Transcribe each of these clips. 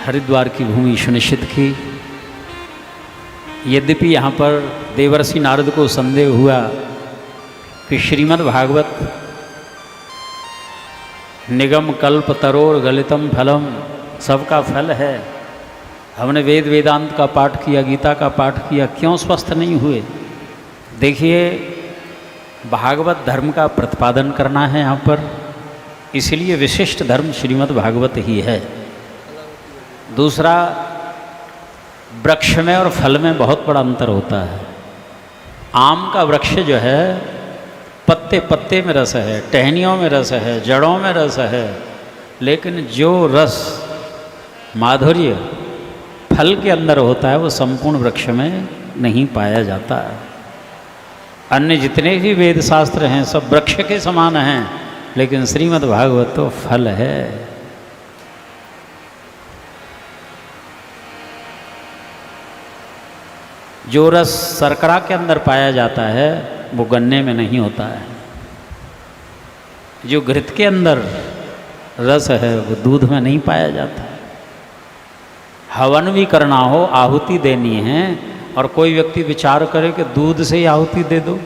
हरिद्वार की भूमि सुनिश्चित की। यद्यपि यहाँ पर देवर्षि नारद को संदेह हुआ कि श्रीमद् भागवत निगम कल्प तरोर गलितम फलम, सबका फल है। हमने वेद वेदांत का पाठ किया, गीता का पाठ किया, क्यों स्वस्थ नहीं हुए? देखिए, भागवत धर्म का प्रतिपादन करना है यहाँ पर, इसलिए विशिष्ट धर्म श्रीमद् भागवत ही है। दूसरा, वृक्ष में और फल में बहुत बड़ा अंतर होता है। आम का वृक्ष जो है पत्ते पत्ते में रस है, टहनियों में रस है, जड़ों में रस है, लेकिन जो रस माधुर्य फल के अंदर होता है वो संपूर्ण वृक्ष में नहीं पाया जाता। अन्य जितने भी वेद शास्त्र हैं सब वृक्ष के समान हैं, लेकिन श्रीमद् भागवत तो फल है। जो रस शर्करा के अंदर पाया जाता है वो गन्ने में नहीं होता है। जो घृत के अंदर रस है वो दूध में नहीं पाया जाता है। हवन भी करना हो, आहुति देनी है, और कोई व्यक्ति विचार करे कि दूध से ही आहुति दे दो।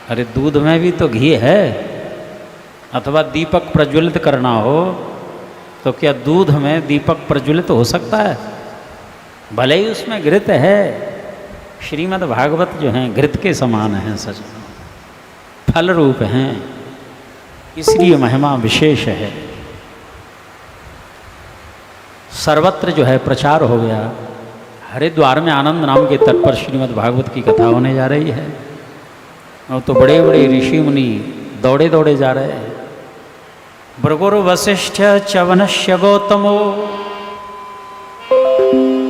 अरे दूध में भी तो घी है। अथवा दीपक प्रज्वलित करना हो तो क्या दूध में दीपक प्रज्वलित हो सकता है? भले ही उसमें घृत है। श्रीमद् भागवत जो हैं घृत के समान हैं, सच फल रूप हैं, इसलिए महिमा विशेष है। सर्वत्र जो है प्रचार हो गया। हरिद्वार में आनंद नाम के तट पर श्रीमद् भागवत की कथा होने जा रही है, और तो बड़े बड़े ऋषि मुनि दौड़े दौड़े जा रहे हैं। भृगुर् वसिष्ठ च्यवनश्य गौतमो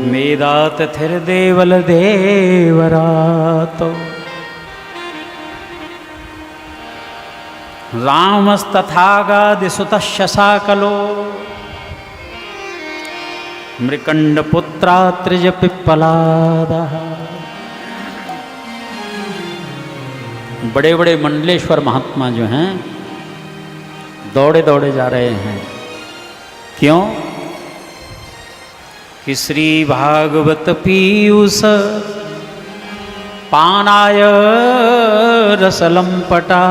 मेदात थिर देवल देवरातो रामस्तथागादिसुतश्च साकलो मृकंडपुत्रात्रिज पिप्पलादः। बड़े बड़े मंडलेश्वर महात्मा जो हैं दौड़े दौड़े जा रहे हैं। क्यों? कि श्री भागवत पीयूष पानाय रसलंपटा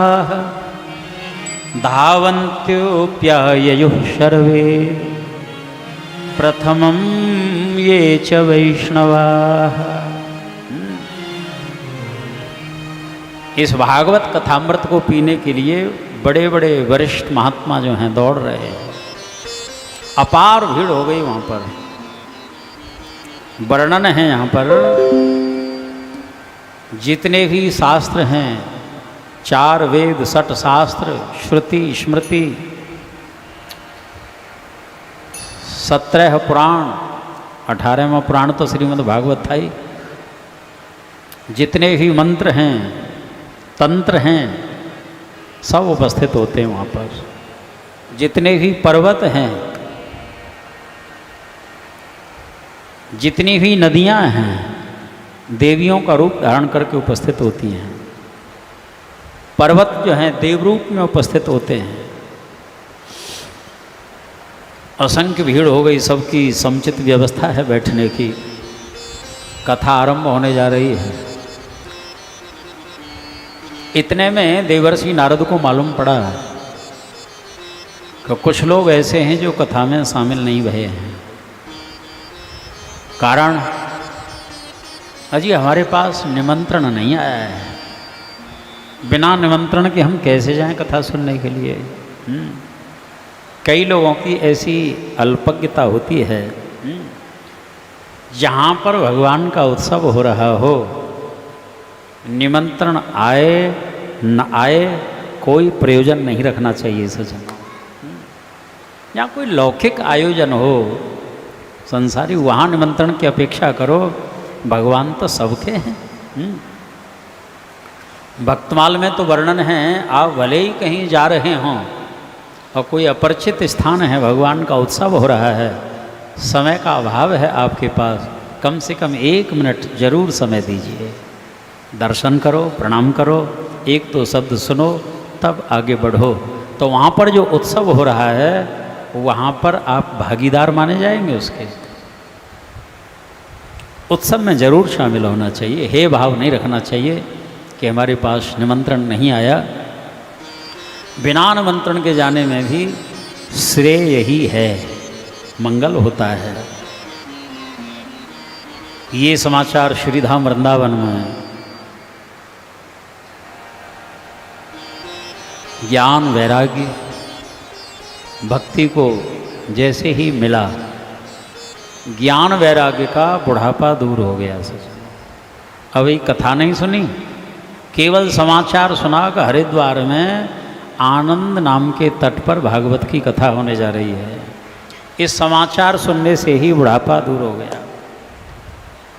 धावन्त्योप्याययुः सर्वे प्रथमं ये च वैष्णवाः। इस भागवत कथामृत को पीने के लिए बड़े बड़े वरिष्ठ महात्मा जो हैं दौड़ रहे हैं। अपार भीड़ हो गई वहाँ पर। वर्णन है यहाँ पर, जितने भी शास्त्र हैं, 4 वेद, 6 शास्त्र, श्रुति स्मृति, 17 पुराण, 18वां पुराण तो श्रीमद् भागवत था ही। जितने भी मंत्र हैं, तंत्र हैं, सब उपस्थित होते हैं वहाँ पर। जितने भी पर्वत हैं, जितनी भी नदियाँ हैं, देवियों का रूप धारण करके उपस्थित होती हैं। पर्वत जो हैं देव रूप में उपस्थित होते हैं। असंख्य भीड़ हो गई, सबकी समुचित व्यवस्था है बैठने की। कथा आरंभ होने जा रही है। इतने में देवर्षि नारद को मालूम पड़ा कि कुछ लोग ऐसे हैं जो कथा में शामिल नहीं भये हैं। कारण, अजी हमारे पास निमंत्रण नहीं आया है। बिना निमंत्रण के हम कैसे जाएं कथा सुनने के लिए? कई लोगों की ऐसी अल्पज्ञता होती है। जहाँ पर भगवान का उत्सव हो रहा हो, निमंत्रण आए न आए कोई प्रयोजन नहीं रखना चाहिए सज्जन। जहाँ कोई लौकिक आयोजन हो संसारी, वहाँ निमंत्रण की अपेक्षा करो। भगवान तो सबके हैं। भक्तमाल में तो वर्णन है, आप भले ही कहीं जा रहे हों और कोई अपरिचित स्थान है, भगवान का उत्सव हो रहा है, समय का अभाव है आपके पास, कम से कम 1 मिनट जरूर समय दीजिए। दर्शन करो, प्रणाम करो, 1 तो शब्द सुनो, तब आगे बढ़ो। तो वहाँ पर जो उत्सव हो रहा है वहाँ पर आप भागीदार माने जाएंगे उसके। उत्सव में जरूर शामिल होना चाहिए, हे भाव नहीं रखना चाहिए कि हमारे पास निमंत्रण नहीं आया। बिना निमंत्रण के जाने में भी श्रेय यही है, मंगल होता है। ये समाचार श्रीधाम वृंदावन में ज्ञान वैराग्य भक्ति को जैसे ही मिला, ज्ञान वैराग्य का बुढ़ापा दूर हो गया। अब एक कथा नहीं सुनी, केवल समाचार सुना कि हरिद्वार में आनंद नाम के तट पर भागवत की कथा होने जा रही है। इस समाचार सुनने से ही बुढ़ापा दूर हो गया।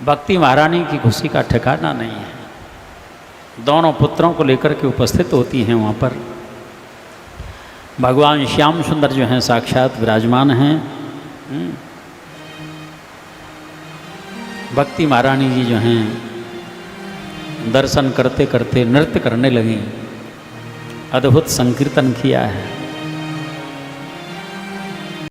भक्ति महारानी की खुशी का ठिकाना नहीं है। दोनों पुत्रों को लेकर के उपस्थित होती हैं वहाँ पर। भगवान श्याम सुंदर जो हैं साक्षात विराजमान हैं। भक्ति महारानी जी जो हैं दर्शन करते करते नृत्य करने लगीं। अद्भुत संकीर्तन किया है।